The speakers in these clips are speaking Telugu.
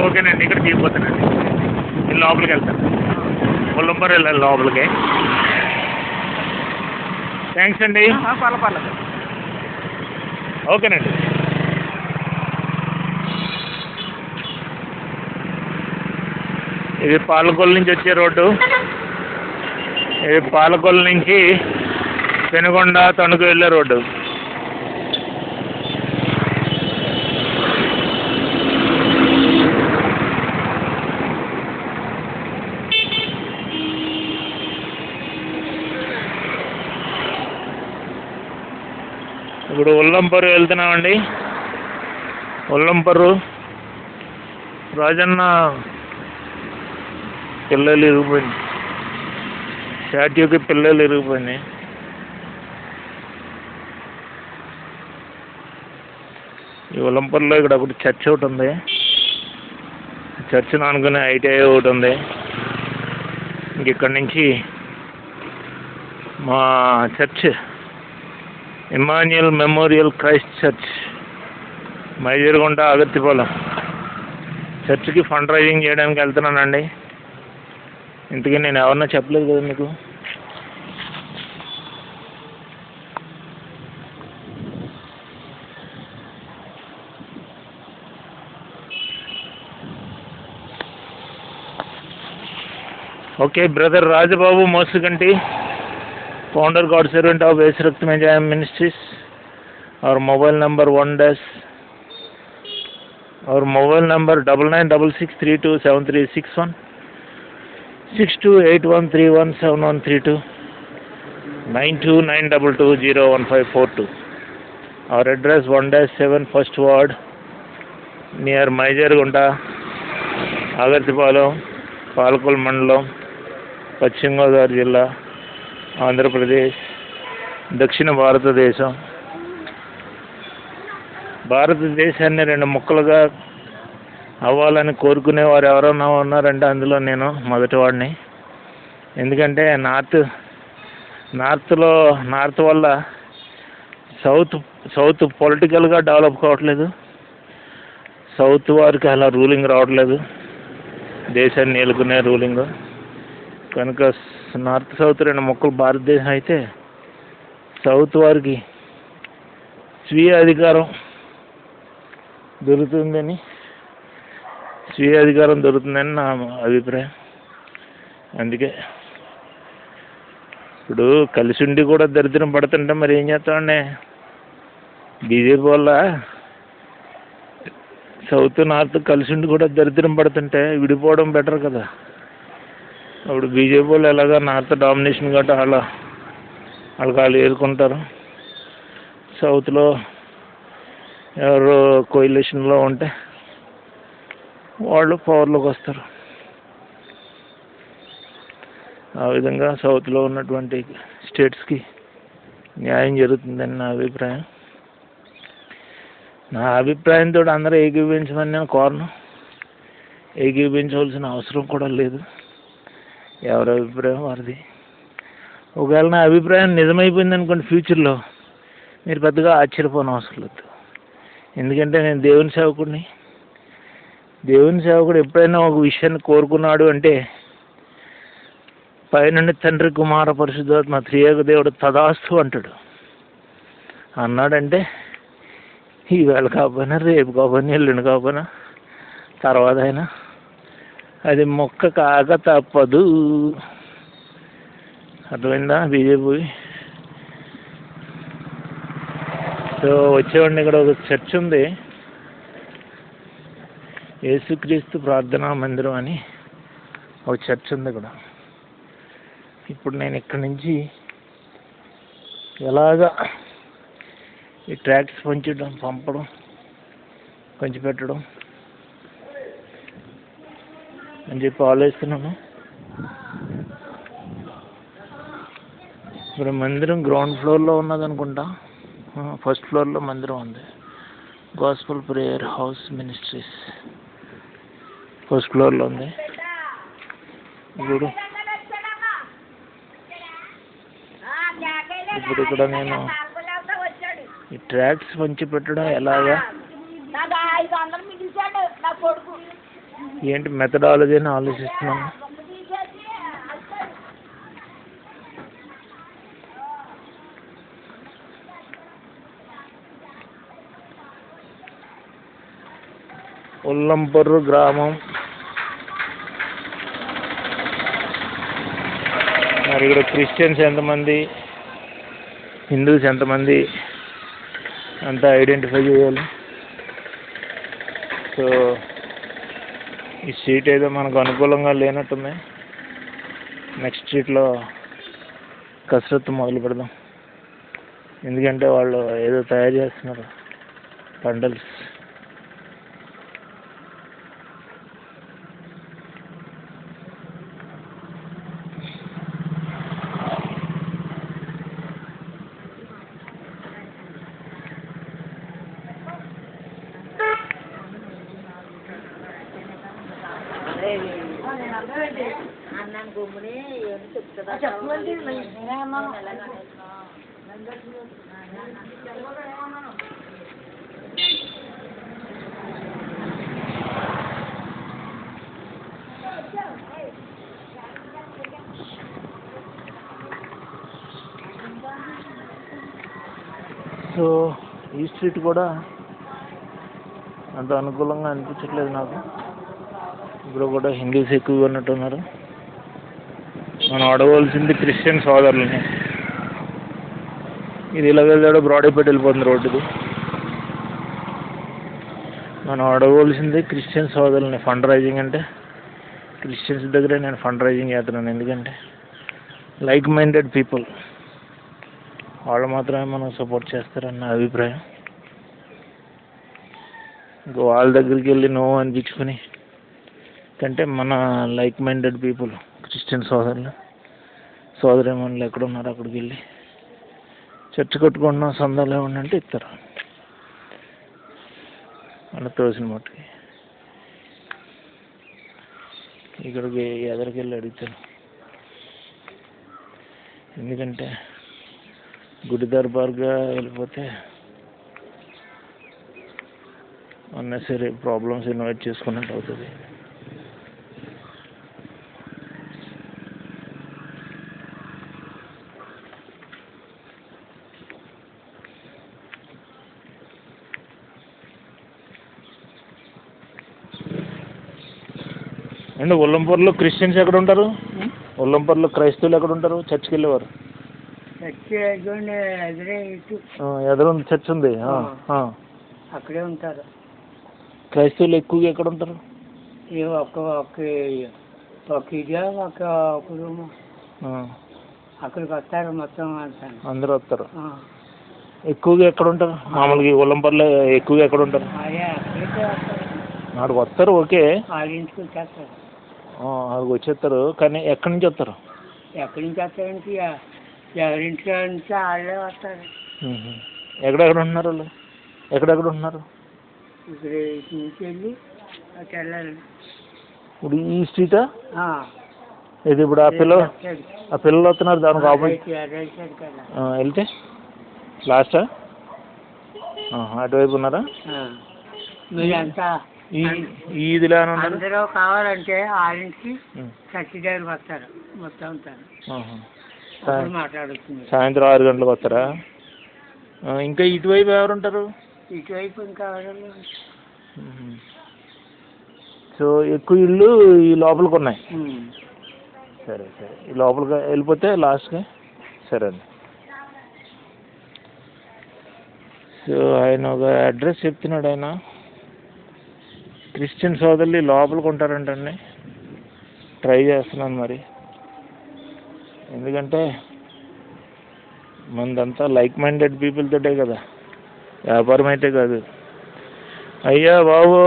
ఓకేనండి, ఇక్కడ దిగిపోతానండి. నేను లోపలికి వెళ్తాను, ముల్లంపూర్ వెళ్ళాలి లోపలికి. థ్యాంక్స్ అండి. పర్లేదు. ఓకేనండి. ఇది పాలకొల్లు నుంచి వచ్చే రోడ్డు. ఇది పాలకొల్లు నుంచి పెనుగొండ తణుకు వెళ్ళే రోడ్డు. ఇప్పుడు ఉల్లంపూరు వెళ్తున్నామండి. ఉల్లంపూరు రాజన్న పిల్లలు ఇరిగిపోయింది, స్టాట్యూకి పిల్లలు ఇరిగిపోయినాయి. ఈ ఉల్లంపూర్లో ఇక్కడ ఒకటి చర్చ్ ఒకటి ఉంది. చర్చ్ అనుకునే ఐటీఐ ఒకటి ఉంది. ఇంక నుంచి మా church Emmanuel memorial Christ church మైజీరగుంట అగత్తిపాలెం చర్చ్కి ఫండ్ రైజింగ్ చేయడానికి వెళ్తున్నానండి. ఇంతకీ నేను ఎవరన్నా చెప్పలేదు కదా మీకు. Okay, brother Rajababu Mosuganti, founder God servant of Yesu Raktam Enjoy Ministries. Our mobile number 9966327361, 6281317132, 9292201542. Our address 1-7 First Ward near Mayjaragunta, Agarthipalam, Palakol Mandalam, Pachima Godavari Jilla, Andhra Pradesh, దక్షిణ భారతదేశం. భారతదేశాన్ని రెండు ముక్కలుగా అవ్వాలని కోరుకునేవారు ఎవరైనా ఉన్నారంటే అందులో నేను మొదటివాడిని. ఎందుకంటే నార్త్ వల్ల సౌత్ పొలిటికల్గా డెవలప్ కావట్లేదు. సౌత్ వారికి అలా రూలింగ్ రావట్లేదు, దేశాన్ని ఏలుకునే రూలింగ్. కనుక నార్త్ సౌత్ రెండు ముక్కలు భారతదేశం అయితే సౌత్ వారికి స్వీయ అధికారం దొరుకుతుందని నా అభిప్రాయం. అందుకే ఇప్పుడు కలిసి ఉండి కూడా దరిద్రం పడుతుంటే మరి ఏం చేస్తామండి. బీజేపీ వల్ల సౌత్ నార్త్ కలిసి ఉండి కూడా దరిద్రం పడుతుంటే విడిపోవడం బెటర్ కదా. అప్పుడు బీజేపీ వాళ్ళు ఎలాగా నార్త్ డామినేషన్ గట్రా వాళ్ళు ఏరుకుంటారు. సౌత్లో ఎవరు కోయిలేషన్లో ఉంటే వాళ్ళు పవర్లోకి వస్తారు. ఆ విధంగా సౌత్లో ఉన్నటువంటి స్టేట్స్కి న్యాయం జరుగుతుందని నా అభిప్రాయం. నా అభిప్రాయంతో అందరూ ఏకీభవించమని నేను కోరను, ఏకీభవించవలసిన అవసరం కూడా లేదు. ఎవరి అభిప్రాయం వారిది. ఒకవేళ నా అభిప్రాయం నిజమైపోయింది అనుకోండి ఫ్యూచర్లో, మీరు పెద్దగా ఆశ్చర్యపోని అవసరం లేదు. ఎందుకంటే నేను దేవుని సేవకుడిని. దేవుని సేవకుడు ఎప్పుడైనా ఒక విషయాన్ని కోరుకున్నాడు అంటే పైనుండి తండ్రి కుమార పరిశుద్ధాత్మ త్రియేక దేవుడు తదాస్తు అంటాడు. అన్నాడంటే ఈవేళ కాకపోయినా, రేపు కాకపోయినా, ఎల్లుండి కాకపోయినా, తర్వాత అయినా అది మొక్క కాక తప్పదు. అర్థమైందా బీజేపీ? సో వచ్చేవాడిని, ఇక్కడ ఒక చర్చ్ ఉంది, యేసుక్రీస్తు ప్రార్థనా మందిరం అని ఒక చర్చ్ ఉంది ఇక్కడ. ఇప్పుడు నేను ఇక్కడి నుంచి ఎలాగా ఈ ట్రాక్స్ పంపడం, పంచిపెట్టడం అని చెప్పి ఆలోచిస్తున్నాను. ఇప్పుడు మందిరం గ్రౌండ్ ఫ్లోర్లో ఉన్నదనుకుంటా, ఫస్ట్ ఫ్లోర్లో మందిరం ఉంది. Gospel prayer house ministries first ఫ్లోర్లో ఉంది. ఇప్పుడు ఇక్కడ నేను ఈ ట్రాక్స్ పంచి పెట్టడం ఎలాగా ఏంటి మెథడాలజీ అని ఆలోచిస్తున్నాను. ఉల్లంపర్రు గ్రామం. మరి ఇక్కడ క్రిస్టియన్స్ ఎంతమంది, హిందూస్ ఎంతమంది అంతా ఐడెంటిఫై చేయాలి. సో ఈ స్ట్రీట్ ఏదో మనకు అనుకూలంగా లేనట్టుంది. నెక్స్ట్ స్ట్రీట్లో కసరత్తు మొదలు పెడదాం. ఎందుకంటే వాళ్ళు ఏదో తయారు చేస్తున్నారు పండల్స్. సో ఈ స్ట్రీట్ కూడా అంత అనుకూలంగా అనిపించట్లేదు నాకు. ఇప్పుడు కూడా హిందూస్ ఎక్కువగా ఉన్నట్టున్నారు. మనం అడగవలసింది క్రిస్టియన్ సోదరులని. ఇది ఇలా వెళ్ళాడో బ్రాడీపేట వెళ్ళిపోతుంది రోడ్డుది. మనం అడగవలసింది క్రిస్టియన్ సోదరులని. ఫండ్ రైజింగ్ అంటే క్రిస్టియన్స్ దగ్గరే నేను ఫండ్ రైజింగ్ చేస్తున్నాను. ఎందుకంటే లైక్ మైండెడ్ పీపుల్ వాళ్ళు మాత్రమే మనం సపోర్ట్ చేస్తారన్న అభిప్రాయం. ఇంకా వాళ్ళ దగ్గరికి వెళ్ళి నో అనిపించుకొని కంటే మన లైక్ మైండెడ్ పీపుల్ క్రిస్టియన్ సోదరులు ఎక్కడ ఉన్నారు అక్కడికి వెళ్ళి చర్చ్ కట్టుకుంటున్నాం, సందాలు ఏమన్నా అంటే ఇస్తారు అలా తోసిన మట్టుకి. ఇక్కడికి ఎదరికి వెళ్ళి అడుగుతాను. ఎందుకంటే గుడి దర్బార్గా వెళ్ళిపోతే అన్నెసరీ ప్రాబ్లమ్స్ ఇన్వైట్ చేసుకున్నట్టు అవుతుంది. అండ్ ఉల్లంపూర్లో క్రిస్టియన్స్ ఎక్కడ ఉంటారు? ఉల్లంపూర్లో క్రైస్తవులు ఎక్కడ ఉంటారు? చర్చ్కి వెళ్ళేవారు. ఎదురు చర్చ్ ఉంది, అక్కడే ఉంటారు. క్రైస్తవులు ఎక్కువగా ఎక్కడ ఉంటారు? అక్కడికి వస్తారు మొత్తం అందరూ వస్తారు. ఎక్కువగా ఎక్కడ ఉంటారు? మామూలుగా ఉల్లంపూర్లో ఎక్కువగా ఎక్కడ ఉంటారు? నాడు వస్తారు. ఓకే, ఆడింటికి వచ్చేస్తారు. అక్కడికి వచ్చేస్తారు. కానీ ఎక్కడి నుంచి వస్తారు? ఎక్కడి నుంచి వస్తారంటే ఎవరింటి నుంచి వాళ్ళే వస్తారు. ఎక్కడెక్కడ ఉంటున్నారు వాళ్ళు? ఎక్కడెక్కడ ఉంటున్నారు? ఇక్కడ నుంచి వెళ్ళి అటు వెళ్ళాలి. ఇప్పుడు ఈ స్ట్రీటా ఇది? ఇప్పుడు ఆ పిల్లలు వస్తున్నారు దానికి ఆపోజిట్ వెళ్తే లాస్టా? అటువైపు ఉన్నారా? మీరంతా ఈదిలో అందరూ కావాలంటే ఆరింటికి చర్చి దగ్గరికి వస్తారు, మొత్తం ఉంటారు. మాట్లాడుతుంది. సాయంత్రం 6 గంటలకు వస్తారా? ఇంకా ఇటువైపు ఎవరు ఉంటారు? ఇటువైపు ఇంకా ఎవరు? సో ఎక్కువ ఇళ్ళు ఈ లోపలికి ఉన్నాయి. సరే సరే, ఈ లోపలికి వెళ్ళిపోతే లాస్ట్గా సరే అండి. సో ఆయన ఒక అడ్రస్ చెప్తున్నాడు. ఆయన క్రిస్టియన్ సోదరులు లోపలికి ఉంటారంటండి. ట్రై చేస్తున్నాను మరి. ఎందుకంటే మనదంతా లైక్ మైండెడ్ పీపుల్ తోటే కదా, వ్యాపారం అయితే కాదు. అయ్యా బాబు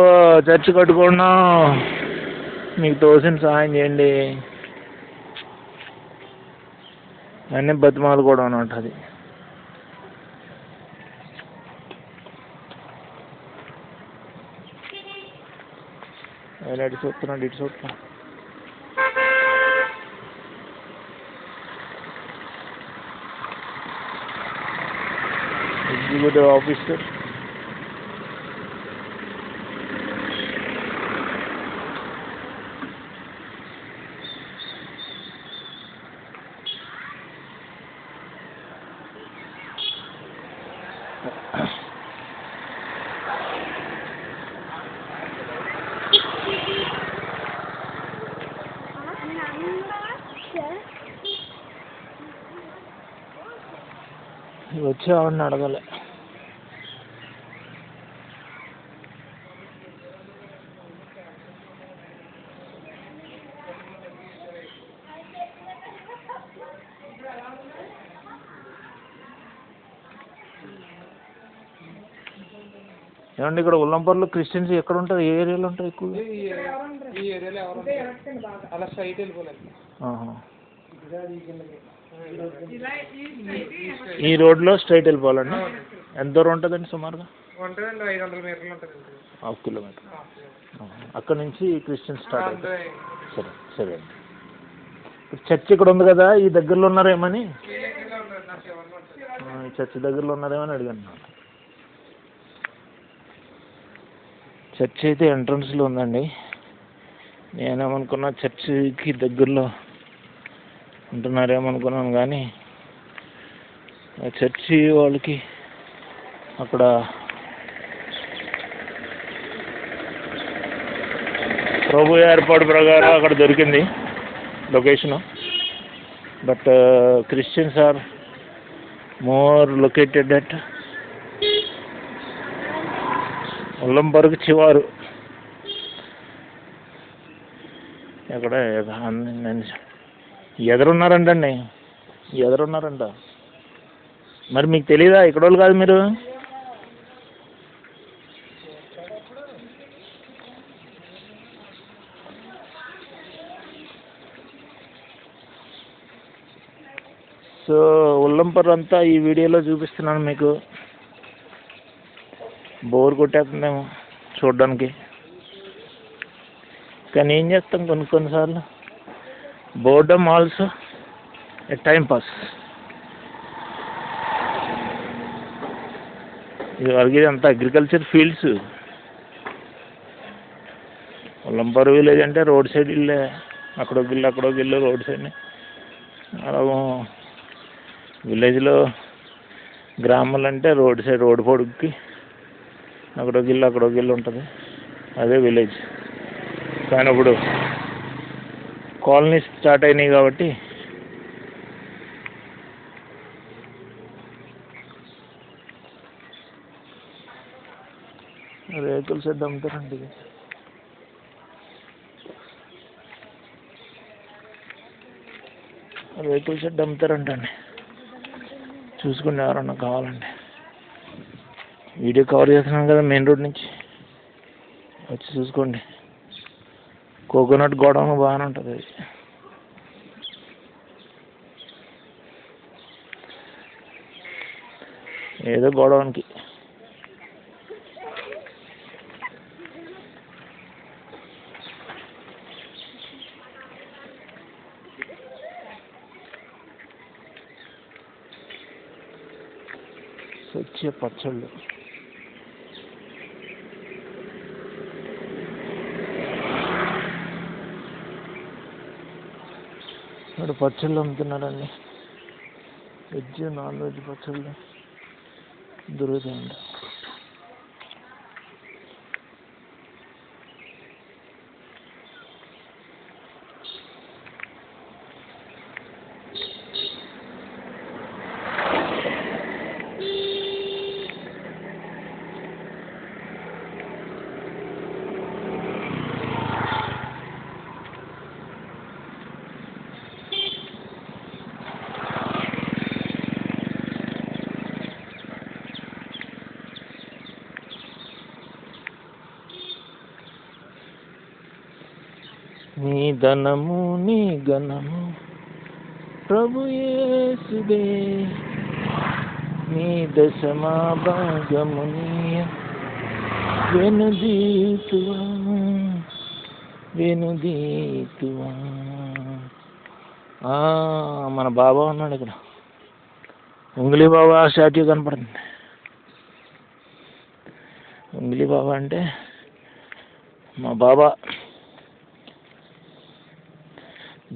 చర్చ్ కట్టుకున్నాం, మీకు తోసిన సహాయం చేయండి అన్నీ బతిమాలు కూడా ఉంటుంది. ఆయన అటు చూస్తున్నాడు, ఇటు చూస్తున్నా. ఎగ్జిక్యూటివ్ ఆఫీసర్ చర్చ్ ఆవిడని అడగాలి. ఏమండి ఇక్కడ ఉల్లంపూర్లో క్రిస్టియన్స్ ఎక్కడ ఉంటారు? ఏ ఏరియాలో ఉంటారు ఎక్కువ? ఈ రోడ్లో స్ట్రైట్ వెళ్ళిపోవాలండి. ఎంత దూరం ఉంటుందండి సుమారుగా? ఉంటుందండి 500 మీటర్లు ఉంటుంది. Half kilometre. అక్కడ నుంచి క్రిస్టియన్స్ స్టార్ట్ అవుతాయి. సరే సరే అండి. ఇప్పుడు చర్చ్ ఇక్కడ ఉంది కదా, ఈ దగ్గరలో ఉన్నారేమని, ఈ చర్చ్ దగ్గరలో ఉన్నారేమని అడిగాను. చర్చ్ అయితే ఎంట్రన్స్లో ఉందండి. నేనేమనుకున్నా చర్చికి దగ్గరలో ఉంటున్నారేమనుకున్నాను, కానీ చర్చి వాళ్ళకి అక్కడ ప్రభు ఏర్పాటు ప్రకారం అక్కడ దొరికింది location. But Christians are more located at ఉల్లంపర్కు చివారు. ఎక్కడ ఎదురున్నారంటండి, ఎదురున్నారంట. మరి మీకు తెలీదా? ఇక్కడ వాళ్ళు కాదు మీరు? సో ఉల్లంపర్ అంతా ఈ వీడియోలో చూపిస్తున్నాను మీకు. బోర్ కొట్టేస్తుందేమో చూడడానికి, కానీ ఏం చేస్తాం, కొన్నిసార్లు boredom also a time pass. ఇది వరకు అంతా అగ్రికల్చర్ ఫీల్డ్స్. ఉల్లంపర్ విలేజ్ అంటే రోడ్ సైడ్ ఇల్లే, అక్కడొక ఇల్లు రోడ్ సైడ్ని. అలా విలేజ్లో గ్రామాలు అంటే రోడ్ సైడ్, రోడ్ పొడుగుకి అక్కడొక ఇల్లు ఉంటుంది, అదే విలేజ్. కానీ ఇప్పుడు కాలనీస్ స్టార్ట్ అయినాయి కాబట్టి రేకుల షెడ్ అమ్ముతారండి. ఇది రేకుల షెడ్ అమ్ముతారంటండి. చూసుకోండి ఎవరన్నా కావాలండి. వీడియో కవర్ చేస్తున్నాను కదా మెయిన్ రోడ్ నుంచి, వచ్చి చూసుకోండి. కోకోనట్ గోడౌన్ బాగానే ఉంటుంది అది. ఏదో గోడౌన్కి వచ్చే పచ్చళ్ళు. ఇక్కడ పచ్చళ్ళు అమ్ముతున్నారండి. వెజ్ నాన్ వెజ్ పచ్చళ్ళు దొరుకుతాయండి. నీ ధనము నీ ఘనము ప్రభు యేసుదే, నీ దశమా భాగము నీయ వెనుదీతువా. మన బాబా ఉన్నాడు ఇక్కడ, ఉంగిలి బాబా స్టాట్యూ కనపడుతుంది. ఉంగిలి బాబా అంటే మా బాబా,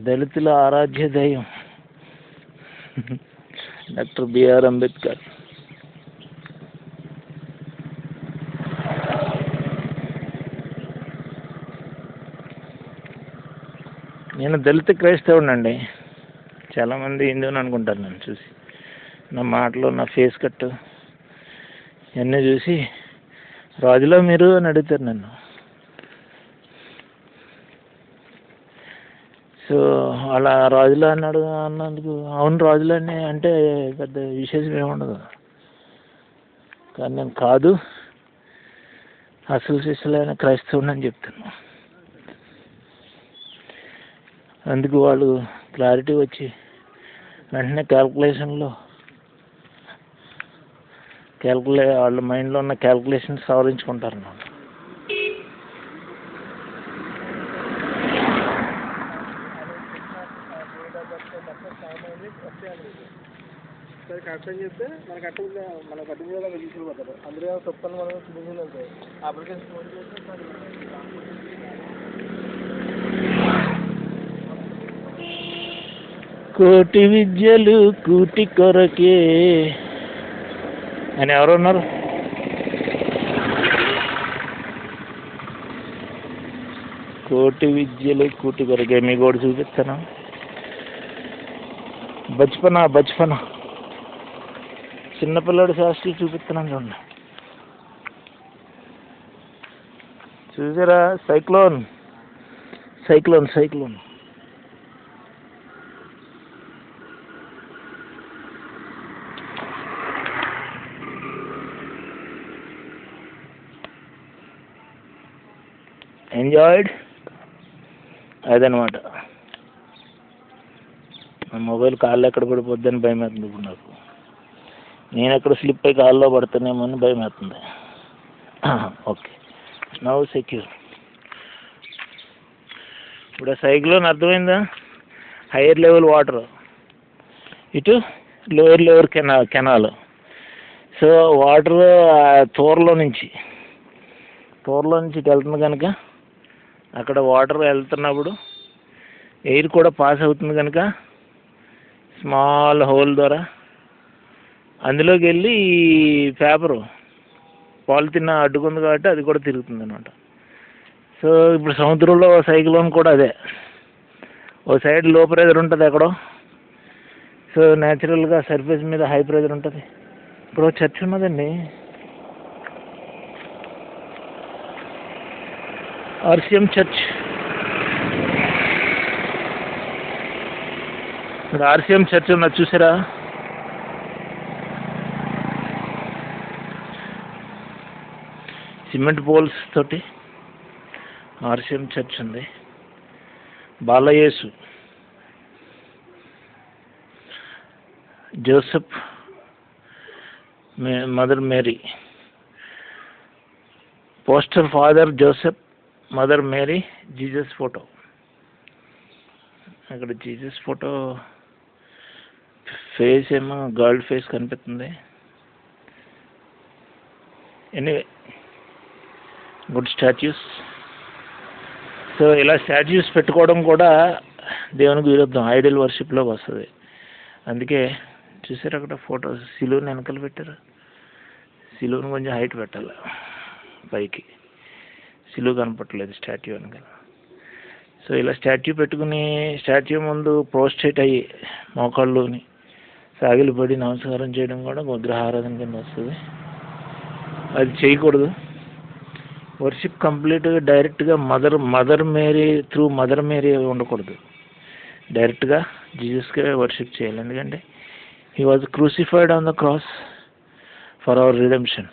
దళితుల ఆరాధ్య దైవం డాక్టర్ బిఆర్ అంబేద్కర్. నేను దళిత క్రైస్తవుడిని అండి. చాలామంది హిందువుని అనుకుంటారు నన్ను చూసి. నా మాటలు, నా ఫేస్ కట్ ఇవన్నీ చూసి రాజులా మీరు అని అడుగుతారు నన్ను. సో అలా రాజులా అన్నందుకు అవును రాజులని అంటే పెద్ద విశేషం ఏముండదు. కానీ నేను కాదు, అసలు శిష్యులైన క్రైస్తవుని అని చెప్తాను. అందుకు వాళ్ళు క్లారిటీ వచ్చి వెంటనే వాళ్ళ మైండ్లో ఉన్న క్యాల్కులేషన్స్ సవరించుకుంటారు అన్నమాట. కరెక్ట్ అని చెప్తే మన కట్టుబడి తీసుకుపోతారు. అందులో తప్పని మనం చూపించాలి. అప్లికేషన్ ఫోన్ చేస్తే కోటి విద్యలు కూటి కొరకే అని ఎవరున్నారు? కోటి విద్యలు కూటి కొరకే. మీకు కూడా చూపిస్తాను. బచ్పన చిన్నపిల్లడి శాస్త్రి చూపిస్తున్నాను చూడండి. చూసారా? సైక్లోన్ ఎంజాయ్డ్ అదనమాట. నా మొబైల్ కాళ్ళు ఎక్కడ పడిపోద్దని భయం అవుతుంది ఇప్పుడు నాకు. నేను ఎక్కడ స్లిప్ అయ్యి కాల్లో పడుతున్నామో అని భయం అవుతుంది. Okay, now secure. ఇప్పుడు ఆ సైక్లోన్ అర్థమైందా? హైయర్ లెవెల్ వాటర్, ఇటు lower level canal. So water తోరలో నుంచి ఇటు వెళ్తుంది కనుక అక్కడ వాటర్ వెళ్తున్నప్పుడు ఎయిర్ కూడా పాస్ అవుతుంది కనుక స్మాల్ హోల్ ద్వారా అందులోకి వెళ్ళి ఈ పేపరు పాలిథిన్ అడ్డుకుంది కాబట్టి అది కూడా తిరుగుతుంది అనమాట. సో ఇప్పుడు సముద్రంలో సైక్లోన్ కూడా అదే. ఓ సైడ్ లో ప్రెజర్ ఉంటుంది ఎక్కడో. సో న్యాచురల్గా సర్ఫేస్ మీద హై ప్రెజర్ ఉంటుంది. ఇప్పుడు చర్చ్ ఉన్నదండి, ఆర్సిఎం చర్చ్. ఇక్కడ ఆర్సిఎం చర్చ్ ఉన్నది చూసారా? సిమెంట్ పోల్స్ తోటి ఆర్సిఎం చర్చ్ ఉంది. బాలయేసు, Joseph, mother Mary. Poster father Joseph, mother Mary, Jesus photo. అక్కడ జీసస్ ఫోటో ఫేస్ ఏమో గర్ల్ ఫేస్ కనిపిస్తుంది. Anyway, good statues. సో ఇలా స్టాచ్యూస్ పెట్టుకోవడం కూడా దేవునికి విరుద్ధం, ఐడల్ వర్షిప్లోకి వస్తుంది. అందుకే చూసారు అక్కడ ఫోటో సిలువని వెనకాల పెట్టారు. సిలువని కొంచెం హైట్ పెట్టాలి పైకి, సిలువ కనపట్టలేదు స్టాచ్యూ వెనకాల. సో ఇలా స్టాచ్యూ పెట్టుకుని స్టాచ్యూ ముందు ప్రోస్ట్రేట్ అయ్యి మోకాళ్ళుని సాగిలిపడి నమస్కారం చేయడం కూడా విగ్రహారాధన కింద వస్తుంది. అది చేయకూడదు. వర్షిప్ కంప్లీట్గా డైరెక్ట్గా Mother Mary through Mother Mary ఉండకూడదు. డైరెక్ట్గా జీసస్కే వర్షిప్ చేయాలి. ఎందుకంటే he was crucified on the cross for our redemption.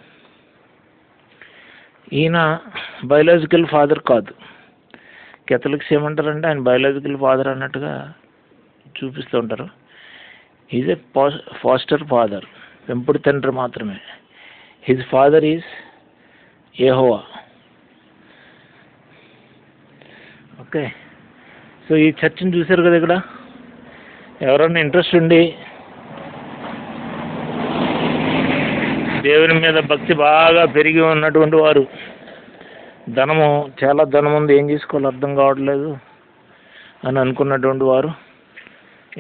ఈయన బయలాజికల్ ఫాదర్ కాదు. కేథలిక్స్ ఏమంటారంటే ఆయన బయలాజికల్ ఫాదర్ అన్నట్టుగా చూపిస్తూ ఉంటారు. ఈజ్ ఏ ఫాస్టర్ ఫాదర్, పెంపుడు తండ్రి మాత్రమే. His father is Jehovah. Okay, so ఈ చర్చిని చూశారు కదా. ఇక్కడ ఎవరైనా ఇంట్రెస్ట్ ఉండి దేవుని మీద భక్తి బాగా పెరిగి ఉన్నటువంటి వారు, చాలా ధనం ఉంది, ఏం చేసుకోవాలో అర్థం కావట్లేదు అని అనుకున్నటువంటి వారు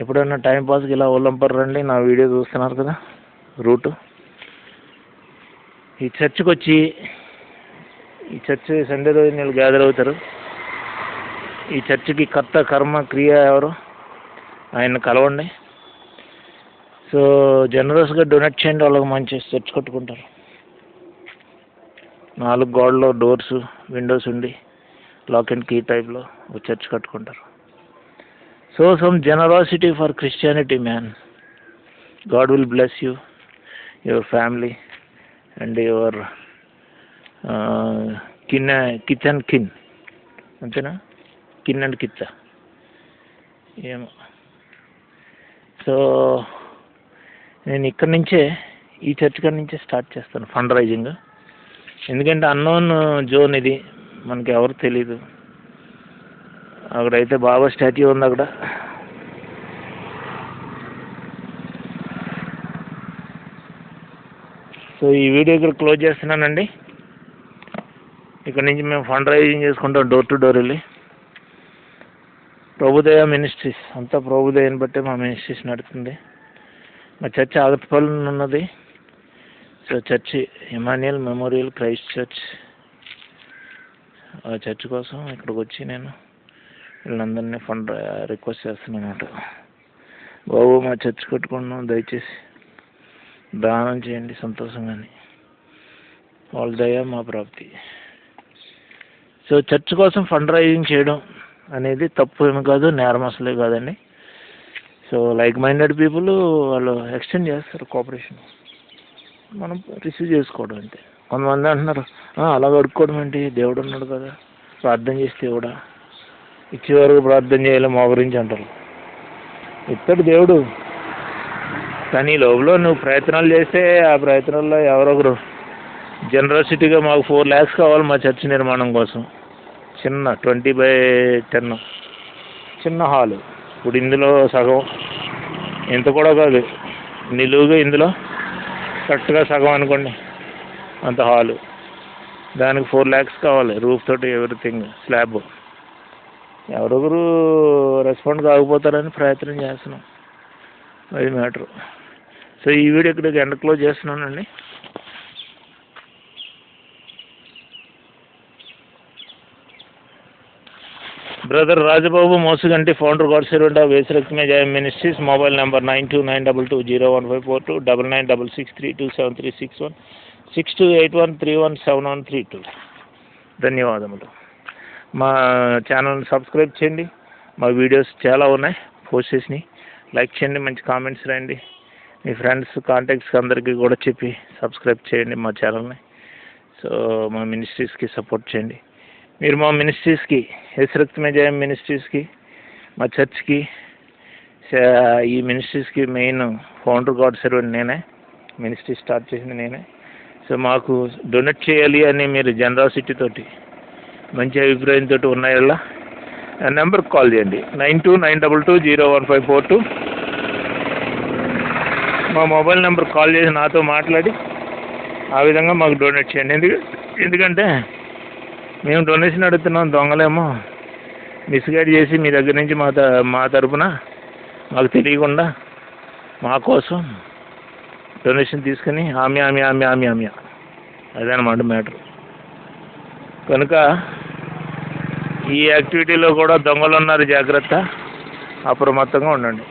ఎప్పుడైనా టైంపాస్కి ఇలా ఒల్లంపర్ రండి. నా వీడియో చూస్తున్నారు కదా రూటు. ఈ చర్చికి వచ్చి, ఈ చర్చ్ సండే రోజు వీళ్ళు గ్యాదర్ అవుతారు. ఈ చర్చికి కర్త కర్మ క్రియ ఎవరు, ఆయన కలవండి. సో జనరస్గా డొనేట్ చేయండి, వాళ్ళకి మంచి చర్చ్ కట్టుకుంటారు. 4 గోడలో డోర్స్ విండోస్ ఉండి లాక్ అండ్ కీ టైప్లో ఒక చర్చ్ కట్టుకుంటారు. So some generosity for Christianity man. God will bless you, your family and your kith and కిన్. అంతేనా? కిన్ అండ్ కిత్త ఏమో. సో నేను ఇక్కడి నుంచే, ఈ చర్చ్ కాడి నుంచే స్టార్ట్ చేస్తాను ఫండ్ రైజింగ్. ఎందుకంటే అన్నోన్ జోన్ ఇది, మనకి ఎవరు తెలీదు. అక్కడైతే బాబా స్టాచ్యూ ఉంది అక్కడ. సో ఈ వీడియో ఇక్కడ క్లోజ్ చేస్తున్నానండి. ఇక్కడ నుంచి మేము ఫండ్ రైజింగ్ చేసుకుంటాం డోర్ టు డోర్ వెళ్ళి. ప్రభుదయ మినిస్ట్రీస్ అంతా ప్రభుదయని బట్టే మా మినిస్ట్రీస్ నడుస్తుంది. మా చర్చ్ ఆగత్పల్లి ఉన్నది. So church Emmanuel memorial Christ church. ఆ చర్చ్ కోసం ఇక్కడికి వచ్చి నేను వీళ్ళందరినీ ఫండ్ రిక్వెస్ట్ చేస్తున్నాను అన్నమాట. బాబు మా చర్చ్ కట్టుకున్నాం, దయచేసి దానం చేయండి సంతోషంగాని, వాళ్ళ దయ మా ప్రాప్తి. సో చర్చ్ కోసం ఫండ్ రైజింగ్ చేయడం అనేది తప్పు ఏమి కాదు, నేరం అసలే కాదండి. సో లైక్ మైండెడ్ పీపుల్ వాళ్ళు ఎక్స్టెండ్ చేస్తారు కోఆపరేషన్, మనం రిసీవ్ చేసుకోవడం అంతే. కొంతమంది అంటున్నారు అలా అడుక్కోవడం ఏంటి, దేవుడు ఉన్నాడు కదా, ప్రార్థన చేస్తే దేవుడా, ఇచ్చే వరకు ప్రార్థన చేయాలి మా గురించి అంటారు. ఇస్తాడు దేవుడు, కానీ లోపల నువ్వు ప్రయత్నాలు చేస్తే ఆ ప్రయత్నాల్లో ఎవరొకరు జనరసిటీగా మాకు 4 lakhs కావాలి మా చర్చ్ నిర్మాణం కోసం. చిన్న 20x10 చిన్న హాలు. ఇప్పుడు ఇందులో సగం, ఇంత కూడా కాదు, నిలువుగా ఇందులో కరెక్ట్గా సగం అనుకోండి అంత హాలు. దానికి 4 lakhs కావాలి, రూఫ్ తోటి ఎవ్రీథింగ్, స్లాబ్. ఎవరొకరు రెస్పాండ్ కాకపోతారని ప్రయత్నం చేస్తున్నాం, అది మ్యాటరు. సో ఈ వీడియో ఇక్కడికి ఎండ్ క్లోజ్ చేస్తున్నానండి. Brother Rajababu Mosuganti, founder, God servant of యేసురక్తమే జయం మినిస్ట్రీస్. Mobile number 9292201542 9966327361 6281317132. ధన్యవాదములు. మా ఛానల్ని సబ్స్క్రైబ్ చేయండి. మా వీడియోస్ చాలా ఉన్నాయి పోస్ట్ చేసినాయి. లైక్ చేయండి, మంచి కామెంట్స్ రాయండి. మీ ఫ్రెండ్స్ కాంటాక్ట్స్కి అందరికీ కూడా చెప్పి సబ్స్క్రైబ్ చేయండి మా ఛానల్ని. సో మా మినిస్ట్రీస్కి సపోర్ట్ చేయండి. మీరు మా మినిస్ట్రీస్కి, యేసురక్తమే జయం మినిస్ట్రీస్కి, మా చర్చ్కి, ఈ మినిస్ట్రీస్కి మెయిన్ ఫౌండర్, గాడ్ సర్వెంట్ నేనే. మినిస్ట్రీ స్టార్ట్ చేసింది నేనే. సో మాకు డొనేట్ చేయాలి అని మీరు జనరాసిటీ తోటి, మంచి అభిప్రాయంతో ఉన్నాయల్లా ఆ నెంబర్కి కాల్ చేయండి, 9292201542. మా మొబైల్ నెంబర్ కాల్ చేసి నాతో మాట్లాడి ఆ విధంగా మాకు డొనేట్ చేయండి. ఎందుకంటే మేము డొనేషన్ అడుగుతున్నాం, దొంగలేమో మిస్గైడ్ చేసి మీ దగ్గర నుంచి మా తరపున మాకు తెలియకుండా మా కోసం డొనేషన్ తీసుకుని ఆమె అదనమాట మ్యాటర్. కనుక ఈ యాక్టివిటీలో కూడా దొంగలు ఉన్నారు, జాగ్రత్త, అప్రమత్తంగా ఉండండి.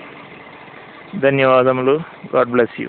ధన్యవాదములు. God bless you.